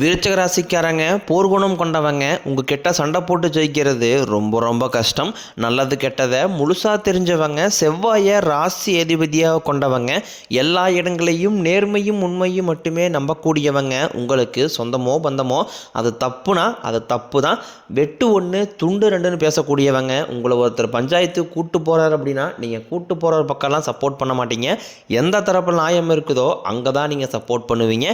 விருச்சிக ராசிக்காரங்க போர்க்குணம் கொண்டவங்க உங்ககிட்ட சண்டை போட்டு ஜெயிக்கிறது ரொம்ப ரொம்ப கஷ்டம். நல்லது கெட்டதை முழுசாக தெரிஞ்சவங்க, செவ்வாயை ராசி அதிபதியாக கொண்டவங்க, எல்லா இடங்களையும் நேர்மையும் உண்மையும் மட்டுமே நம்பக்கூடியவங்க. உங்களுக்கு சொந்தமோ பந்தமோ அது தப்புனா அது தப்பு தான், வெட்டு ஒன்று துண்டு ரெண்டுன்னு பேசக்கூடியவங்க. உங்களை ஒருத்தர் பஞ்சாயத்து கூட்டு போகிறார் அப்படின்னா நீங்கள் கூட்டு போகிற பக்கம்லாம் சப்போர்ட் பண்ண மாட்டீங்க. எந்த தரப்பில் நியாயம் இருக்குதோ அங்கே தான் நீங்கள் சப்போர்ட் பண்ணுவீங்க.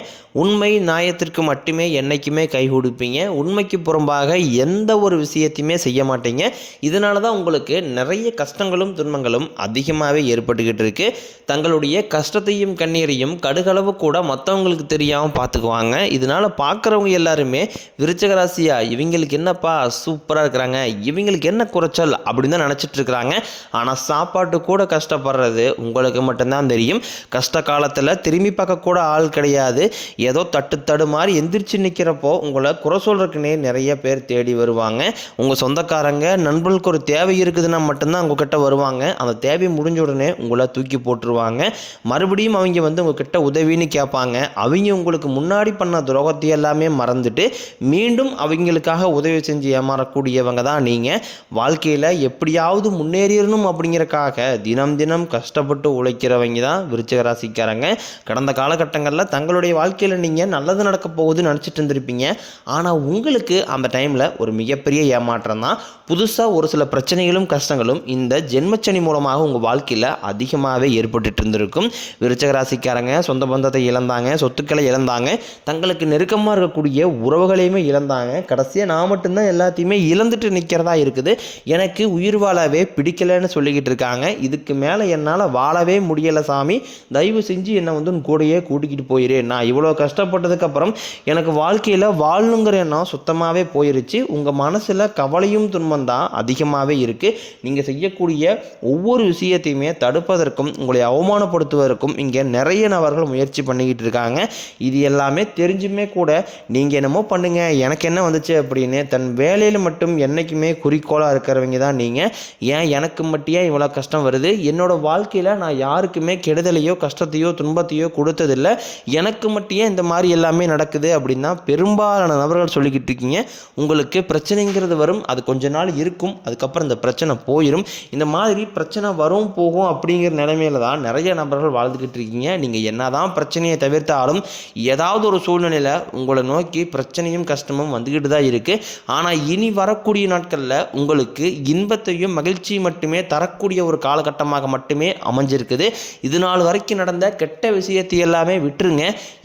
உண்மை நியாயத்திற்கு மட்டுமே என்னைக்குமே கை கொடுப்பீங்க. உண்மைக்கு புறம்பாக எந்த ஒரு விஷயத்தையுமே செய்ய மாட்டீங்க. இதனால தான் உங்களுக்கு நிறைய கஷ்டங்களும் துன்பங்களும் அதிகமாகவே ஏற்பட்டுக்கிட்டு இருக்கு. தங்களுடைய கஷ்டத்தையும் கண்ணீரையும் கடுகளவு கூட மற்றவங்களுக்கு தெரியாமல் பார்த்துக்குவாங்க. இதனால் பார்க்குறவங்க எல்லாருமே விருச்சிக ராசியா இவங்களுக்கு என்னப்பா சூப்பராக இருக்கிறாங்க, இவங்களுக்கு என்ன குறைச்சல் அப்படின்னு தான் நினச்சிட்டு இருக்கிறாங்க. ஆனால் சாப்பாட்டு கூட கஷ்டப்படுறது உங்களுக்கு மட்டும்தான் தெரியும். கஷ்ட காலத்தில் திரும்பி பார்க்க கூட ஆள் கிடையாது. ஏதோ தட்டு மாதிரி எந்திரிச்சு நிற்கிறப்போ உங்களை குறை சொல்கிறதுக்குன்னே நிறைய பேர் தேடி வருவாங்க. உங்கள் சொந்தக்காரங்க நண்பர்களுக்கு ஒரு தேவை இருக்குதுன்னா மட்டும்தான் உங்ககிட்ட வருவாங்க. அந்த தேவை முடிஞ்ச உடனே உங்களை தூக்கி போட்டுருவாங்க. மறுபடியும் அவங்க உங்ககிட்ட உதவின்னு கேட்பாங்க. அவங்க உங்களுக்கு முன்னாடி பண்ண துரோகத்தை எல்லாமே மறந்துட்டு மீண்டும் அவங்களுக்காக உதவி செஞ்சு ஏமாறக்கூடியவங்க தான் நீங்கள். வாழ்க்கையில் எப்படியாவது முன்னேறிடணும் அப்படிங்கிறக்காக தினம் தினம் கஷ்டப்பட்டு உழைக்கிறவங்க தான் விருச்சிக ராசிக்காரங்க. கடந்த காலகட்டங்களில் தங்களுடைய வாழ்க்கையில் நீங்கள் நல்லது நடக்க போகுதுன்னு நினச்சிட்டு இருந்திருப்பீங்க. ஆனால் உங்களுக்கு அந்த டைமில் ஒரு மிகப்பெரிய ஏமாற்றம் தான். புதுசாக ஒரு சில பிரச்சனைகளும் கஷ்டங்களும் இந்த ஜென்மச்சனி மூலமாக உங்கள் வாழ்க்கையில் அதிகமாகவே ஏற்பட்டு இருந்திருக்கும். விருச்சிக ராசிக்காரங்க சொந்த பந்தத்தை இழந்தாங்க, சொத்துக்களை இழந்தாங்க, தங்களுக்கு நெருக்கமாக இருக்கக்கூடிய உறவுகளையுமே இழந்தாங்க. கடைசியாக நான் மட்டும்தான் எல்லாத்தையுமே இழந்துட்டு நிற்கிறதா இருக்குது, எனக்கு உயிர் வாழவே பிடிக்கலைன்னு சொல்லிக்கிட்டு இருக்காங்க. இதுக்கு மேலே என்னால் வாழவே முடியலை சாமி, தயவு செஞ்சு என்னை கூடையே கூட்டிக்கிட்டு போயிரு, நான் இவ்வளோ கஷ்டப்பட்டதுக்கப்புறம் எனக்கு வாழ்க்கையில் வாழணுங்கிற எண்ணம் சுத்தமாகவே போயிருச்சு. உங்கள் மனசில் கவலையும் துன்பம் தான் அதிகமாகவே இருக்குது. நீங்கள் செய்யக்கூடிய ஒவ்வொரு விஷயத்தையுமே தடுப்பதற்கும் உங்களை அவமானப்படுத்துவதற்கும் இங்கே நிறைய நபர்கள் முயற்சி பண்ணிக்கிட்டு இருக்காங்க. இது எல்லாமே தெரிஞ்சுமே கூட நீங்கள் என்னமோ பண்ணுங்க எனக்கு என்ன வந்துச்சு அப்படின்னு தன் வேலையில் மட்டும் என்றைக்குமே குறிக்கோளாக இருக்கிறவங்க தான் நீங்கள். ஏன் எனக்கு மட்டும் ஏன் இவ்வளோ கஷ்டம் வருது, என்னோட வாழ்க்கையில் நான் யாருக்குமே கெடுதலையோ கஷ்டத்தையோ துன்பத்தையோ கொடுத்ததில்லை, எனக்கு மட்டும் ஏன் இந்த மாதிரி எல்லாமே நடக்குது அப்படின்னா பெரும்பாலான நபர்கள் சொல்லிக்கிட்டு இருக்கீங்க. உங்களுக்கு பிரச்சனைங்கிறது வரும், அது கொஞ்ச நாள் இருக்கும், அதுக்கப்புறம் இந்த பிரச்சனை போயிடும். இந்த மாதிரி பிரச்சனை வரும் போகும் அப்படிங்கிற நிலைமையில தான் நிறைய நபர்கள் வாழ்ந்துக்கிட்டு இருக்கீங்க. நீங்கள் என்னதான் பிரச்சனையை தவிர்த்தாலும் ஏதாவது ஒரு சூழ்நிலையில் உங்களை நோக்கி பிரச்சனையும் கஷ்டமும் வந்துக்கிட்டு தான் இருக்குது. ஆனால் இனி வரக்கூடிய நாட்களில் உங்களுக்கு இன்பத்தையும் மகிழ்ச்சியும் மட்டுமே தரக்கூடிய ஒரு காலகட்டமாக மட்டுமே அமைஞ்சிருக்குது. இது நாள் வரைக்கும் நடந்த கெட்ட விஷயத்தை எல்லாமே விட்டுருங்க.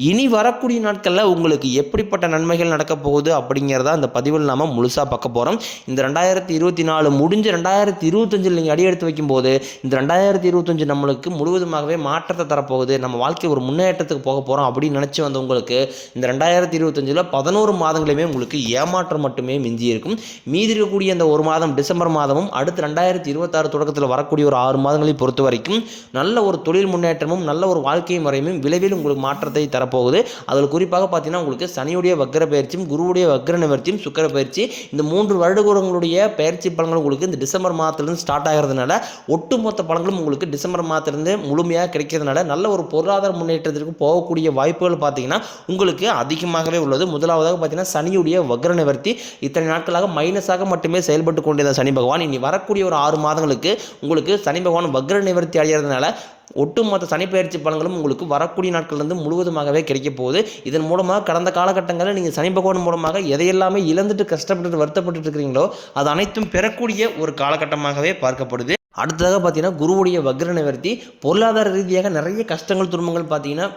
இனி வரக்கூடிய நாட்களில் உங்களுக்கு எப்படிப்பட்ட நன்மைகள் நடக்க போகுது அப்படிங்கிறத அந்த பதிவில் நாம் முழுசாக பார்க்க போகிறோம். இந்த 2024 முடிஞ்சு 2025 நீங்கள் அடி எடுத்து வைக்கும்போது இந்த 2025 நம்மளுக்கு முழுவதுமாகவே மாற்றத்தை தரப்போகுது, நம்ம வாழ்க்கை ஒரு முன்னேற்றத்துக்கு போக போகிறோம் அப்படின்னு நினச்சி வந்தவங்களுக்கு இந்த 2025 11 மாதங்களுமே உங்களுக்கு ஏமாற்றம் மட்டுமே மிஞ்சி இருக்கும். மீதி இருக்கக்கூடிய இந்த ஒரு மாதம் டிசம்பர் மாதமும் அடுத்து 2026 தொடக்கத்தில் வரக்கூடிய ஒரு 6 மாதங்களை பொறுத்த வரைக்கும் நல்ல ஒரு தொழில் முன்னேற்றமும் நல்ல ஒரு வாழ்க்கை முறையும் விளைவில் உங்களுக்கு மாற்றத்தை தரப்போகுது. அதில் குறிப்பாக பார்த்தீங்கன்னா உங்களுக்கு சனியுடைய வக்ர பயிற்சியும் குருவுடைய வக்ர நிவர்த்தியும் சுக்கிர பயிற்சி இந்த 3 வருடங்களுடைய பயிற்சி பலன்கள் உங்களுக்கு இந்த டிசம்பர் மாதத்திலிருந்து ஸ்டார்ட் ஆகிறதுனால ஒட்டுமொத்த பலன்களும் உங்களுக்கு டிசம்பர் மாதத்திலிருந்து முழுமையாக கிடைக்கிறதுனால நல்ல ஒரு பொருளாதார முன்னேற்றத்திற்கு போகக்கூடிய வாய்ப்புகள் பார்த்தீங்கன்னா உங்களுக்கு அதிகமாகவே உள்ளது. முதலாவதாக பார்த்தீங்கன்னா சனியுடைய வக்ர நிவர்த்தி இத்தனை நாட்களாக மைனஸாக மட்டுமே செயல்பட்டு கொண்டிருந்த சனி பகவான் இனி வரக்கூடிய ஒரு 6 மாதங்களுக்கு உங்களுக்கு சனி பகவான் வக்ர நிவர்த்தி அடைகிறதுனால ஒட்டுமொத்த சனிப்பெயர்ச்சி பலன்களும் உங்களுக்கு வரக்கூடிய நாட்கள்லேருந்து முழுவதுமாகவே கிடைக்க போகுது. இதன் மூலமாக கடந்த காலகட்டங்களில் நீங்கள் சனி பகவான் மூலமாக எதையெல்லாமே இழந்துட்டு கஷ்டப்பட்டு வருத்தப்பட்டு இருக்கிறீங்களோ அது அனைத்தும் பெறக்கூடிய ஒரு காலகட்டமாகவே பார்க்கப்படுது. அடுத்ததாக பார்த்தீங்கன்னா குருவுடைய வக்ர நிவர்த்தி பொருளாதார ரீதியாக நிறைய கஷ்டங்கள் துன்பங்கள் பார்த்தீங்கன்னா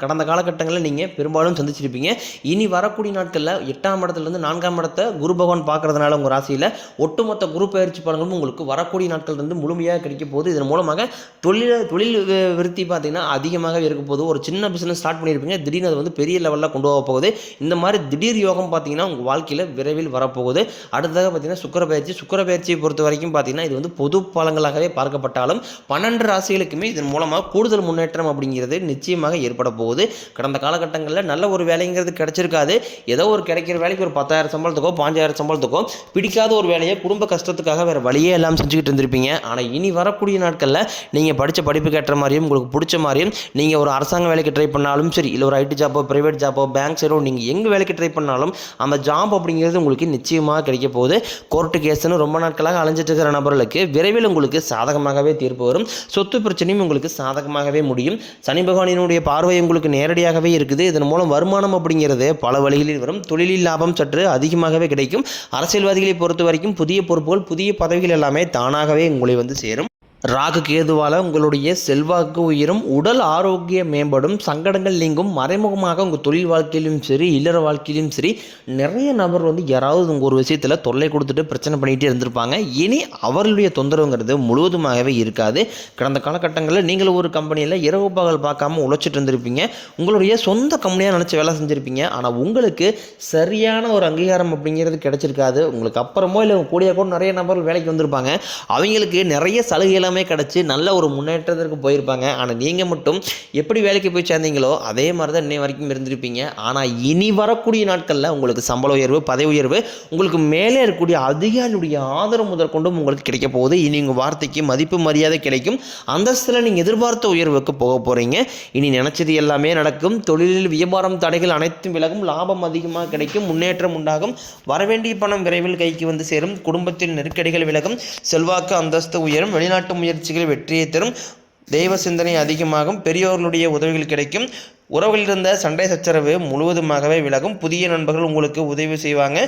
கடந்த காலகட்டங்களில் நீங்கள் பெரும்பாலும் சந்திச்சிருப்பீங்க. இனி வரக்கூடிய நாட்களில் 8ஆம் இடத்துலேருந்து 4ஆம் இடத்தை குரு பகவான் பார்க்கறதுனால உங்கள் ராசியில் ஒட்டுமொத்த குரு பயிற்சி பலன்களும் உங்களுக்கு வரக்கூடிய நாட்கள்லேருந்து முழுமையாக கிடைக்க போகுது. இதன் மூலமாக தொழில் விருத்தி பார்த்தீங்கன்னா அதிகமாக இருக்க போகுது. ஒரு சின்ன பிஸ்னஸ் ஸ்டார்ட் பண்ணியிருப்பீங்க, திடீர்னு அது பெரிய லெவலில் கொண்டு போக போகுது. இந்த மாதிரி திடீர் யோகம் பார்த்தீங்கன்னா உங்கள் வாழ்க்கையில் விரைவில் வரப்போகுது. அடுத்ததாக பார்த்தீங்கன்னா சுக்கிர பயிற்சியை பொறுத்த வரைக்கும் பார்த்தீங்கன்னா இது பொது பலன்கள் பலன்களாகவே பார்க்கப்பட்டாலும் 12 ராசிகளுக்குமே இதன் மூலமாக கூடுதல் முன்னேற்றம் அப்படிங்கிறது நிச்சயமாக ஏற்பட போகுது. கடந்த காலகட்டங்களில் நல்ல ஒரு வேலைங்கிறது கிடைச்சிருக்காது. ஏதோ ஒரு கிடைக்கிற வேலைக்கு ஒரு 10,000 சம்பளத்துக்கோ 5,000 சம்பளத்துக்கோ பிடிக்காத ஒரு வேலையை குடும்ப கஷ்டத்துக்காக வேறு வழியே எல்லாம் செஞ்சுக்கிட்டு இருந்திருப்பீங்க. ஆனால் இனி வரக்கூடிய நாட்களில் நீங்கள் படித்த படிப்புக்கு ஏற்ற மாதிரியும் உங்களுக்கு பிடிச்ச மாதிரியும் நீங்கள் ஒரு அரசாங்க வேலைக்கு ட்ரை பண்ணாலும் சரி, இல்லை ஒரு ஐடி ஜாப்போ ப்ரைவேட் ஜாப்போ பேங்க் சைடோ நீங்கள் எங்கே வேலைக்கு ட்ரை பண்ணாலும் அந்த ஜாப் அப்படிங்கிறது உங்களுக்கு நிச்சயமாக கிடைக்க போகுது. கோர்ட்டு கேஸ்ன்னு ரொம்ப நாட்களாக அலைஞ்சிட்டு இருக்கிற நபர்களுக்கு விரைவில் உங்களுக்கு சாதகமாகவே தீர்ப்பு வரும். சொத்து பிரச்சனையும் உங்களுக்கு சாதகமாகவே முடியும். சனி பகவானினுடைய பார்வை உங்களுக்கு நேரடியாகவே இருக்குது. இதன் மூலம் வருமானம் அப்படிங்கிறது பல வழிகளில் வரும். தொழிலில் லாபம் சற்று அதிகமாகவே கிடைக்கும். அரசியல்வாதிகளை பொறுத்த வரைக்கும் புதிய பொறுப்புகள் புதிய பதவிகள் எல்லாமே தானாகவே உங்களை வந்து சேரும். ராகு கேதுவால் உங்களுடைய செல்வாக்கு உயரும், உடல் ஆரோக்கியம் மேம்படும், சங்கடங்கள் நீங்கும். மறைமுகமாக உங்கள் தொழில் வாழ்க்கையிலும் சரி இல்லற வாழ்க்கையிலும் சரி நிறைய நபர் வந்து யாராவது உங்கள் ஒரு விஷயத்தில் தொல்லை கொடுத்துட்டு பிரச்சனை பண்ணிகிட்டே இருந்திருப்பாங்க. இனி அவர்களுடைய தொந்தரவுங்கிறது முழுவதுமாகவே இருக்காது. கடந்த காலகட்டங்களில் நீங்கள் ஒரு கம்பெனியில் இரவு பகல் பார்க்காம உழைச்சிட்டு இருந்திருப்பீங்க. உங்களுடைய சொந்த கம்பெனியாக நினச்சி வேலை செஞ்சுருப்பீங்க. ஆனால் உங்களுக்கு சரியான ஒரு அங்கீகாரம் அப்படிங்கிறது கிடைச்சிருக்காது. உங்களுக்கு அப்புறமோ இல்லை கூடிய கூட நிறைய நபர்கள் வேலைக்கு வந்திருப்பாங்க. அவங்களுக்கு நிறைய சலுகைகள் கிடச்சி நல்ல ஒரு முன்னேற்றத்திற்கு போயிருப்பாங்க. ஆனால் நீங்கள் மட்டும் எப்படி வேலைக்கு போய் சேர்ந்தீங்களோ அதே மாதிரி தான் இன்னை வரைக்கும் இருந்திருப்பீங்க. ஆனால் இனி வரக்கூடிய நாட்களில் உங்களுக்கு சம்பள உயர்வு பதவி உயர்வு உங்களுக்கு மேலே இருக்கக்கூடிய அதிகாரியுடைய ஆதரவு முதற்கொண்டும் உங்களுக்கு கிடைக்க போகுது. இனி உங்கள் வார்த்தைக்கு மதிப்பு மரியாதை கிடைக்கும். அந்தஸ்தில் நீங்கள் எதிர்பார்த்த உயர்வுக்கு போக போகிறீங்க. இனி நினச்சது எல்லாமே நடக்கும். தொழிலில் வியாபாரம் தடைகள் அனைத்தும் விலகும். லாபம் அதிகமாக கிடைக்கும். முன்னேற்றம் உண்டாகும். வரவேண்டிய பணம் விரைவில் கைக்கு வந்து சேரும். குடும்பத்தில் நெருக்கடிகள் விலகும். செல்வாக்கு அந்தஸ்து உயரும். வெளிநாட்டு முயற்சிகள் வெற்றியை தரும். தெய்வ சிந்தனை அதிகமாகும். பெரியோர்களுடைய உதவிகள் கிடைக்கும். உறவுகளில் இருந்த சண்டை சச்சரவு முழுவதுமாகவே விலகும். புதிய நண்பர்கள் உங்களுக்கு உதவி செய்வாங்க.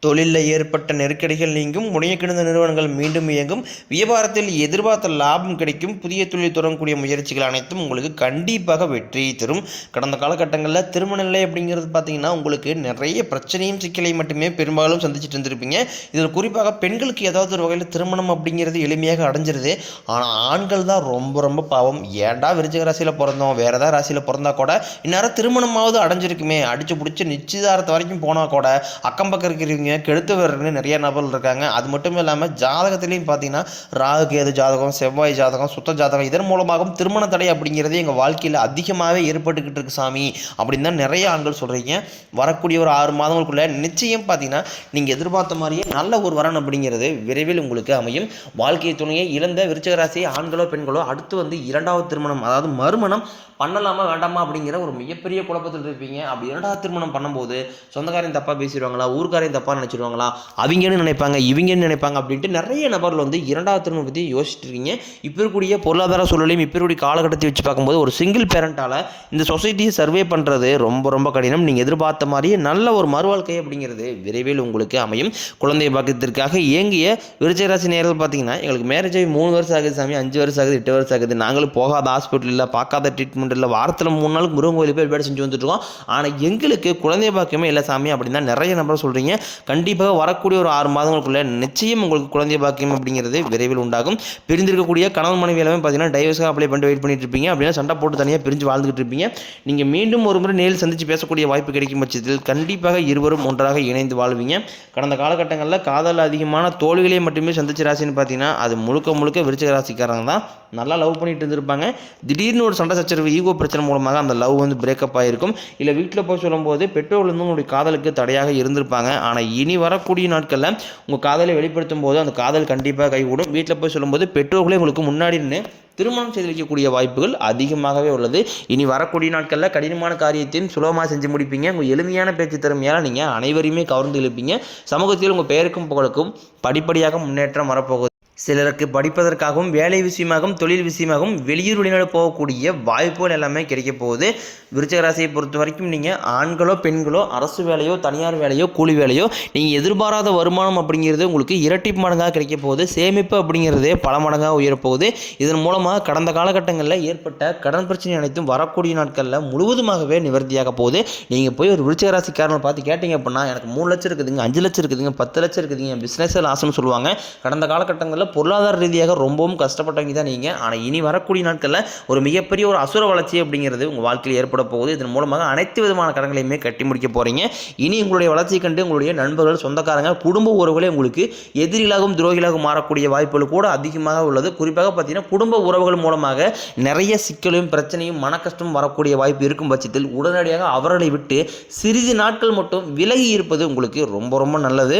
தொழிலில் ஏற்பட்ட நெருக்கடிகள் நீங்கும். முனைய கிடந்த நிறுவனங்கள் மீண்டும் இயங்கும். வியாபாரத்தில் எதிர்பார்த்த லாபம் கிடைக்கும். புதிய தொழில் தொடங்கக்கூடிய முயற்சிகள் அனைத்தும் உங்களுக்கு கண்டிப்பாக வெற்றியை தரும். கடந்த காலகட்டங்களில் திருமண நிலை அப்படிங்கிறது பார்த்தீங்கன்னா உங்களுக்கு நிறைய பிரச்சனையும் சிக்கலையும் மட்டுமே பெரும்பாலும் சந்திச்சுட்டு இருந்திருப்பீங்க. இதில் குறிப்பாக பெண்களுக்கு ஏதாவது ஒரு வகையில் திருமணம் அப்படிங்கிறது எளிமையாக அடைஞ்சிருது. ஆனால் ஆண்கள் தான் ரொம்ப ரொம்ப பாவம். ஏன்டா விருச்சிக ராசியில் பிறந்தோம், வேறு ஏதாவது ராசியில் பிறந்தா கூட இந்நேரம் திருமணமாவது அடைஞ்சிருக்குமே, அடித்து பிடிச்சி நிச்சயதாரத்தை வரைக்கும் போனால் கூட அக்கம் பக்கம் இருக்கிறவங்க கெடுத்து வர்றதுன்னு நிறைய நபர்கள் இருக்காங்க. அது மட்டும் இல்லாமல் ஜாதகத்திலையும் பார்த்தீங்கன்னா ராகு கேது ஜாதகம் செவ்வாய் ஜாதகம் சுத்த ஜாதகம் இதன் மூலமாகவும் திருமண தடை அப்படிங்கிறது எங்கள் வாழ்க்கையில் அதிகமாகவே ஏற்பட்டுக்கிட்டு இருக்கு சாமி அப்படின்னு தான் நிறைய ஆண்கள் சொல்கிறீங்க. வரக்கூடிய ஒரு 6 மாதங்களுக்குள்ள நிச்சயம் பார்த்தீங்கன்னா நீங்கள் எதிர்பார்த்த மாதிரியே நல்ல ஒரு வரன் அப்படிங்கிறது விரைவில் உங்களுக்கு அமையும். வாழ்க்கை துணையை இழந்த விருச்சிக ராசி ஆண்களோ பெண்களோ அடுத்து வந்து 2வது திருமணம் அதாவது மறுமணம் பண்ணலாமா வேண்டாமா அப்படிங்கிற ஒரு மிகப்பெரிய குழப்பத்தில் இருப்பீங்க. அப்படி 2வது திருமணம் பண்ணும்போது சொந்தக்காரையும் தப்பாக பேசிடுவாங்களா, ஊர்க்காரையும் தப்பாக நினச்சிடுவாங்களா, அவங்கன்னு நினைப்பாங்க இவங்கன்னு நினைப்பாங்க அப்படின்ட்டு நிறைய நபர்கள் வந்து 2வது திருமணம் பற்றி யோசிச்சுட்டு இருக்கீங்க. இப்போ இருக்கக்கூடிய பொருளாதார சூழலையும் இப்போ இருக்கக்கூடிய காலகட்டத்தை வச்சு பார்க்கும்போது ஒரு சிங்கிள் பேரண்டால் இந்த சொசைட்டியை சர்வே பண்ணுறது ரொம்ப ரொம்ப கடினம். நீங்கள் எதிர்பார்த்த மாதிரியே நல்ல ஒரு மறுவாழ்க்கை அப்படிங்கிறது விரைவில் உங்களுக்கு அமையும். குழந்தை பாக்கியத்திற்காக இயங்கிய விருச்சிக ராசி நேரத்தில் பார்த்தீங்கன்னா எங்களுக்கு மேரேஜ் ஆகி 3 வருஷம் ஆகுது சாமி, 5 வருஷம் ஆகுது, 8 வருஷம் ஆகுது, நாங்களும் போகாத ஹாஸ்பிட்டலில் பார்க்காத ட்ரீட்மெண்ட் இல்லை, வாரத்தில் 3 நாளுக்கு முருகன் கோயிலுக்கு போய் வேலை செஞ்சு வந்துட்டுருக்கோம். ஆனால் எங்களுக்கு குழந்தை பாக்கியமே இல்லை சாமி அப்படின்னு தான் நிறைய நபர் சொல்கிறீங்க. கண்டிப்பாக வரக்கூடிய ஒரு 6 மாதங்களுக்குள்ளே நிச்சயம் உங்களுக்கு குழந்தை பாக்கியம் அப்படிங்கிறது விரைவில் உண்டாகும். பிரிந்திருக்கக்கூடிய கணவன் மனைவி எல்லாமே பார்த்தீங்கன்னா டைவர்ஸாக அப்ளை பண்ணிட்டு வெயிட் பண்ணிட்டு இருப்பீங்க. அப்படின்னா சண்டை போட்டு தனியாக பிரிஞ்சு வாழ்ந்துகிட்டு இருப்பீங்க. நீங்கள் மீண்டும் ஒரு முறை நேரில் சந்தித்து பேசக்கூடிய வாய்ப்பு கிடைக்கும் பட்சத்தில் கண்டிப்பாக இருவரும் ஒன்றாக இணைந்து வாழ்வீங்க. கடந்த காலகட்டங்களில் காதல் அதிகமான தோல்விகளை மட்டுமே சந்திச்ச ராசின்னு பார்த்தீங்கன்னா அது முழுக்க முழுக்க விருச்சிக ராசிக்காரங்க தான். நல்லா லவ் பண்ணிட்டு இருந்திருப்பாங்க. திடீர்னு ஒரு சண்டை சச்சரவு ஈகோ பிரச்சனை மூலமாக அந்த லவ் வந்து பிரேக்கப் ஆகிருக்கும். இல்லை வீட்டில் போய் சொல்லும்போது பெற்றோர்கள் வந்து உங்களுடைய காதலுக்கு தடையாக இருந்திருப்பாங்க. ஆனால் இனி வரக்கூடிய நாட்களில் உங்கள் காதலை வெளிப்படுத்தும் போது அந்த காதல் கண்டிப்பாக கைகூடும். வீட்டில் போய் சொல்லும்போது பெற்றோர்களே உங்களுக்கு முன்னாடி நின்று திருமணம் செய்து வைக்கக்கூடிய வாய்ப்புகள் அதிகமாகவே உள்ளது. இனி வரக்கூடிய நாட்களில் கடினமான காரியத்தையும் சுலபமாக செஞ்சு முடிப்பீங்க. உங்கள் எளிமையான பேச்சு திறமையால் நீங்கள் அனைவரையுமே கவர்ந்து இழுப்பீங்க. சமூகத்தில் உங்கள் பெயருக்கும் புகழுக்கும் படிப்படியாக முன்னேற்றம் வரப்போகுது. சிலருக்கு படிப்பதற்காகவும் வேலை விஷயமாகவும் தொழில் விஷயமாகவும் வெளியூர் வெளிநாடு போகக்கூடிய வாய்ப்புகள் எல்லாமே கிடைக்க போகுது. விருச்சிக ராசியை பொறுத்த வரைக்கும் நீங்கள் ஆண்களோ பெண்களோ அரசு வேலையோ தனியார் வேலையோ கூலி வேலையோ நீங்கள் எதிர்பாராத வருமானம் அப்படிங்கிறது உங்களுக்கு இரட்டிப்பு மடங்காக கிடைக்க போகுது. சேமிப்பு அப்படிங்கிறதே பல மடங்காக உயரப்போகுது. இதன் மூலமாக கடந்த காலகட்டங்களில் ஏற்பட்ட கடன் பிரச்சனை அனைத்தும் வரக்கூடிய நாட்களில் முழுவதுமாகவே நிவர்த்தியாக போகுது. நீங்கள் போய் ஒரு விருச்சிக ராசிக்காரனை பார்த்து கேட்டிங்க அப்படின்னா எனக்கு 3 லட்சம் இருக்குதுங்க, 5 லட்சம் இருக்குதுங்க, 10 லட்சம் இருக்குதுங்க, பிஸ்னஸில் லாஸ்ன்னு சொல்லுவாங்க. கடந்த காலகட்டங்களில் நாட்களில் பொருளாதார ரீதியாக ரொம்பவும் கஷ்டப்பட்டவங்க தான் நீங்கள். ஆனால் இனி வரக்கூடிய நாட்களில் ஒரு மிகப்பெரிய ஒரு அசுர வளர்ச்சி அப்படிங்கிறது உங்கள் வாழ்க்கையில் ஏற்பட போகுது. இதன் மூலமாக அனைத்து விதமான கடன்களையுமே கட்டி முடிக்க போகிறீங்க. இனி உங்களுடைய வளர்ச்சியை கண்டு உங்களுடைய நண்பர்கள், சொந்தக்காரங்க, குடும்ப உறவுகளே உங்களுக்கு எதிரிகளாகவும் துரோகிகளாகவும் மாறக்கூடிய வாய்ப்புகள் கூட அதிகமாக உள்ளது. குறிப்பாக பார்த்தீங்கன்னா குடும்ப உறவுகள் மூலமாக நிறைய சிக்கலும் பிரச்சனையும் மன கஷ்டமும் வரக்கூடிய வாய்ப்பு இருக்கும் பட்சத்தில் உடனடியாக அவர்களை விட்டு சிறிது நாட்கள் மட்டும் விலகி இருப்பது உங்களுக்கு ரொம்ப ரொம்ப நல்லது.